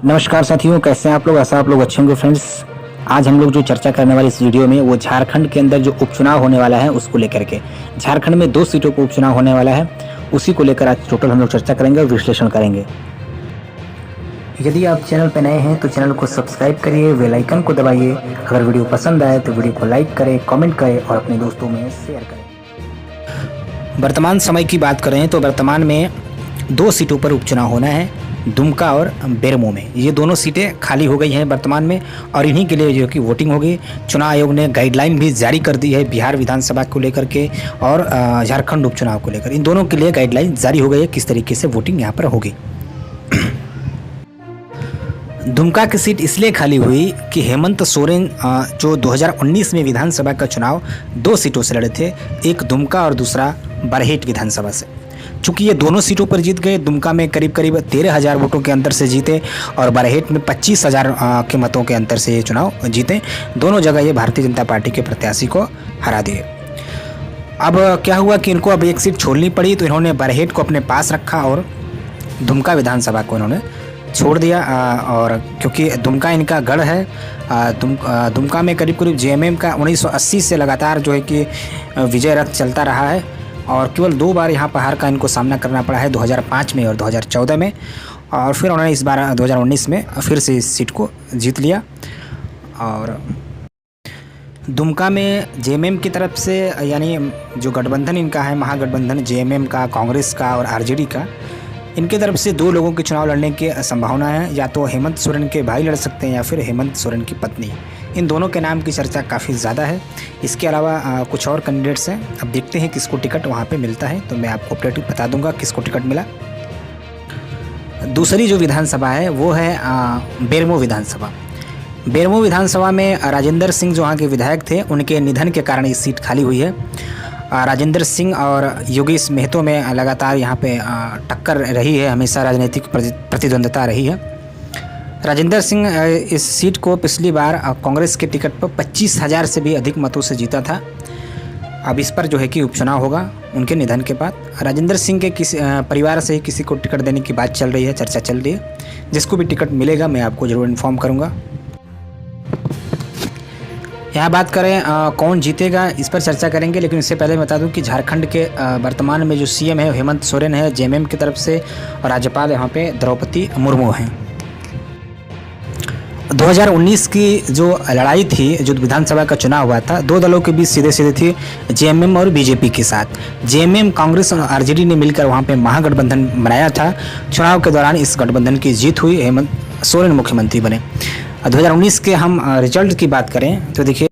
नमस्कार साथियों, कैसे हैं आप लोग। ऐसा आप लोग अच्छे होंगे फ्रेंड्स। आज हम लोग जो चर्चा करने वाले इस वीडियो में वो झारखंड के अंदर जो उपचुनाव होने वाला है उसको लेकर के। झारखंड में 2 सीटों को उपचुनाव होने वाला है, उसी को लेकर आज टोटल हम लोग चर्चा करेंगे और विश्लेषण करेंगे। यदि आप चैनल पर नए हैं तो चैनल को सब्सक्राइब करिए, बेल आइकन को दबाइए। अगर वीडियो पसंद आए तो वीडियो को लाइक करें, कमेंट करें और अपने दोस्तों में शेयर करें। वर्तमान समय की बात करें तो वर्तमान में 2 सीटों पर उपचुनाव होना है, दुमका और बेरमो में। ये दोनों सीटें खाली हो गई हैं वर्तमान में और इन्हीं के लिए जो कि वोटिंग होगी। चुनाव आयोग ने गाइडलाइन भी जारी कर दी है बिहार विधानसभा को लेकर के और झारखंड उपचुनाव को लेकर। इन दोनों के लिए गाइडलाइन जारी हो गई है किस तरीके से वोटिंग यहाँ पर होगी। दुमका की सीट इसलिए खाली हुई कि हेमंत सोरेन जो 2019 में विधानसभा का चुनाव 2 सीटों से लड़े थे, एक दुमका और दूसरा बरहेट विधानसभा से। चूँकि ये दोनों सीटों पर जीत गए, दुमका में करीब 13,000 वोटों के अंतर से जीते और बरहेट में 25,000 के मतों के अंतर से ये चुनाव जीते। दोनों जगह ये भारतीय जनता पार्टी के प्रत्याशी को हरा दिए। अब क्या हुआ कि इनको अब एक सीट छोड़नी पड़ी, तो इन्होंने बरहेट को अपने पास रखा और दुमका विधानसभा को इन्होंने छोड़ दिया। और क्योंकि दुमका इनका गढ़ है, दुमका में करीब जेएमएम का 1980 से लगातार जो है कि विजय रथ चलता रहा है और केवल 2 बार यहाँ पर हार का इनको सामना करना पड़ा है, 2005 में और 2014 में। और फिर उन्होंने इस बार 2019 में फिर से इस सीट को जीत लिया। और दुमका में जेएमएम की तरफ से, यानी जो गठबंधन इनका है, महागठबंधन जेएमएम का, कांग्रेस का और आरजेडी का, इनके तरफ से 2 लोगों के चुनाव लड़ने की संभावना है। या तो हेमंत सोरेन के भाई लड़ सकते हैं या फिर हेमंत सोरेन की पत्नी। इन दोनों के नाम की चर्चा काफ़ी ज़्यादा है। इसके अलावा कुछ और कैंडिडेट्स हैं। अब देखते हैं किसको टिकट वहाँ पे मिलता है, तो मैं आपको अपडेट बता दूंगा किसको टिकट मिला। दूसरी जो विधानसभा है वो है बेरमो विधानसभा। बेरमो विधानसभा में राजेंद्र सिंह जो वहाँ के विधायक थे, उनके निधन के कारण ये सीट खाली हुई है। राजेंद्र सिंह और योगेश मेहतो में लगातार यहाँ पे टक्कर रही है, हमेशा राजनीतिक प्रतिद्वंद्विता रही है। राजेंद्र सिंह इस सीट को पिछली बार कांग्रेस के टिकट पर 25,000 से भी अधिक मतों से जीता था। अब इस पर जो है कि उपचुनाव होगा उनके निधन के बाद। राजेंद्र सिंह के किसी परिवार से ही किसी को टिकट देने की बात चल रही है, चर्चा चल रही है। जिसको भी टिकट मिलेगा मैं आपको ज़रूर इन्फॉर्म करूँगा। यहाँ बात करें कौन जीतेगा, इस पर चर्चा करेंगे, लेकिन इससे पहले बता दूं कि झारखंड के वर्तमान में जो सीएम है हेमंत सोरेन है जेएमएम की तरफ से, और राज्यपाल यहाँ पे द्रौपदी मुर्मू हैं। 2019 की जो लड़ाई थी, जो विधानसभा का चुनाव हुआ था, 2 दलों के बीच सीधे सीधे थी, जेएमएम और बीजेपी के साथ। जेएमएम, कांग्रेस और आरजेडी ने मिलकर वहाँ पे महागठबंधन बनाया था। चुनाव के दौरान इस गठबंधन की जीत हुई, हेमंत सोरेन मुख्यमंत्री बने। 2019 के हम रिजल्ट की बात करें तो देखिए,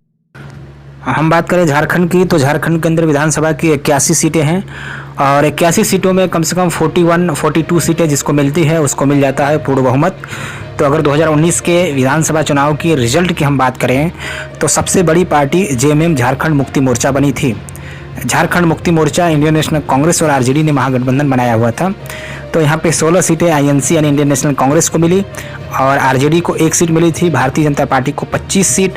हम बात करें झारखंड की, तो झारखंड के अंदर विधानसभा की 81 सीटें हैं और 81 सीटों में कम से कम 42 सीटें जिसको मिलती है उसको मिल जाता है पूर्ण बहुमत। तो अगर 2019 के विधानसभा चुनाव की रिजल्ट की हम बात करें तो सबसे बड़ी पार्टी जेएमएम झारखंड मुक्ति मोर्चा बनी थी। झारखंड मुक्ति मोर्चा, इंडियन नेशनल कांग्रेस और आरजेडी ने महागठबंधन बनाया हुआ था। तो यहाँ पे 16 सीटें आईएनसी यानी इंडियन नेशनल कांग्रेस को मिली और आरजेडी को 1 सीट मिली थी। भारतीय जनता पार्टी को 25 सीट,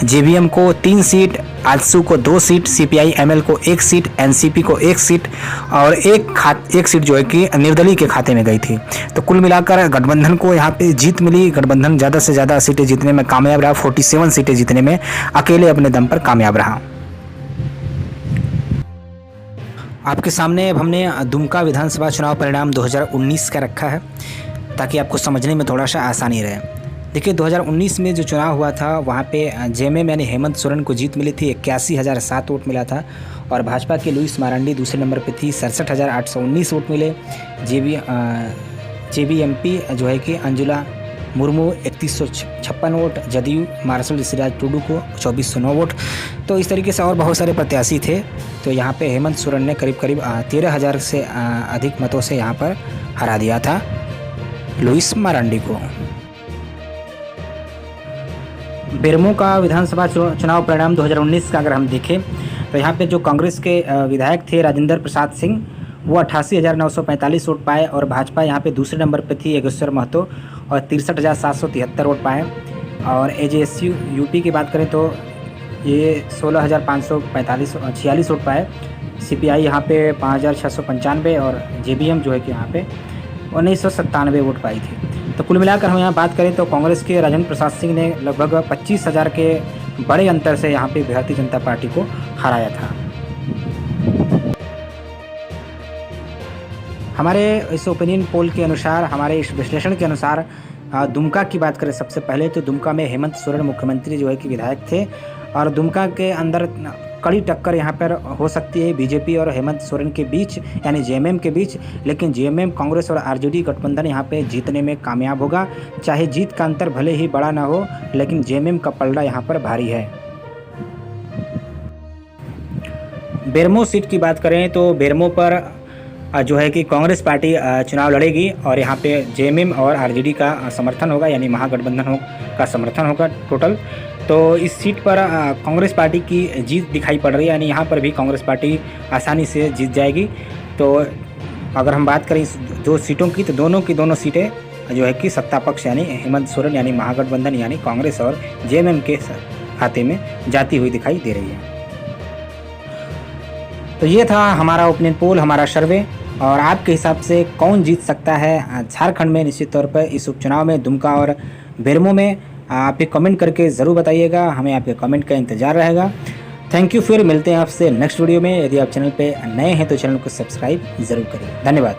जेवीएम को 3 सीट, आजसू को 2 सीट, सीपीआई एमएल को 1 सीट, एनसीपी को 1 सीट और एक सीट जो है कि निर्दलीय के खाते में गई थी। तो कुल मिलाकर गठबंधन को यहाँ पे जीत मिली। गठबंधन ज़्यादा से ज़्यादा सीटें जीतने में कामयाब रहा, 47 सीटें जीतने में अकेले अपने दम पर कामयाब रहा। आपके सामने अब हमने दुमका विधानसभा चुनाव परिणाम 2019 का रखा है ताकि आपको समझने में थोड़ा सा आसानी रहे। देखिए, 2019 में जो चुनाव हुआ था वहाँ पे जेएमएम यानी हेमंत सोरेन को जीत मिली थी, 81,007 वोट मिला था। और भाजपा के लुइस मारांडी दूसरे नंबर पे थी, 67,819 वोट मिले। जेबीएमपी जो है कि अंजुला मुर्मू 3156 वोट, जदयू मार्शल ऋषिराज टुडू को 2409 वोट। तो इस तरीके से और बहुत सारे प्रत्याशी थे। तो यहाँ पे हेमंत सोरेन ने करीब 13,000 से अधिक मतों से यहाँ पर हरा दिया था लुइस मारांडी को। बेरमो का विधानसभा चुनाव परिणाम 2019 का अगर हम देखें तो यहाँ पे जो कांग्रेस के विधायक थे राजेंद्र प्रसाद सिंह, वो 88,945 वोट पाए और भाजपा यहाँ पे दूसरे नंबर पे थी योगेश्वर महतो और 63,773 वोट पाए। और एजेएसयू यूपी की बात करें तो ये 16,546 वोट पाए। सीपीआई यहाँ पे 5,695 और जेबीएम जो है कि यहाँ पे 1997 वोट पाई थी। तो कुल मिलाकर हम यहाँ बात करें तो कांग्रेस के राजेंद्र प्रसाद सिंह ने लगभग 25,000 के बड़े अंतर से यहाँ पे भारतीय जनता पार्टी को हराया था। हमारे इस ओपिनियन पोल के अनुसार, हमारे इस विश्लेषण के अनुसार दुमका की बात करें सबसे पहले तो दुमका में हेमंत सोरेन मुख्यमंत्री जो है कि विधायक थे और दुमका के अंदर कड़ी टक्कर यहाँ पर हो सकती है बीजेपी और हेमंत सोरेन के बीच, यानी जेएमएम के बीच। लेकिन जेएमएम, कांग्रेस और आरजेडी गठबंधन यहाँ पे जीतने में कामयाब होगा। चाहे जीत का अंतर भले ही बड़ा ना हो, लेकिन जेएमएम का पलड़ा यहाँ पर भारी है। बेरमो सीट की बात करें तो बेरमो पर जो है कि कांग्रेस पार्टी चुनाव लड़ेगी और यहाँ पे जेएमएम और आरजेडी का समर्थन होगा, यानी महागठबंधन का समर्थन होगा टोटल। तो इस सीट पर कांग्रेस पार्टी की जीत दिखाई पड़ रही है, यानी यहाँ पर भी कांग्रेस पार्टी आसानी से जीत जाएगी। तो अगर हम बात करें इस दो सीटों की, तो दोनों की दोनों सीटें जो है कि सत्ता पक्ष यानी हेमंत सोरेन यानी महागठबंधन यानी कांग्रेस और जेएमएम के खाते में जाती हुई दिखाई दे रही है। तो ये था हमारा ओपिनियन पोल, हमारा सर्वे। और आपके हिसाब से कौन जीत सकता है झारखंड में निश्चित तौर पर इस उपचुनाव में दुमका और बेरमो में, आप ये कमेंट करके ज़रूर बताइएगा। हमें आपके कमेंट का इंतज़ार रहेगा। Thank you. फिर मिलते हैं आपसे नेक्स्ट वीडियो में। यदि आप चैनल पे नए हैं तो चैनल को सब्सक्राइब ज़रूर करें। धन्यवाद।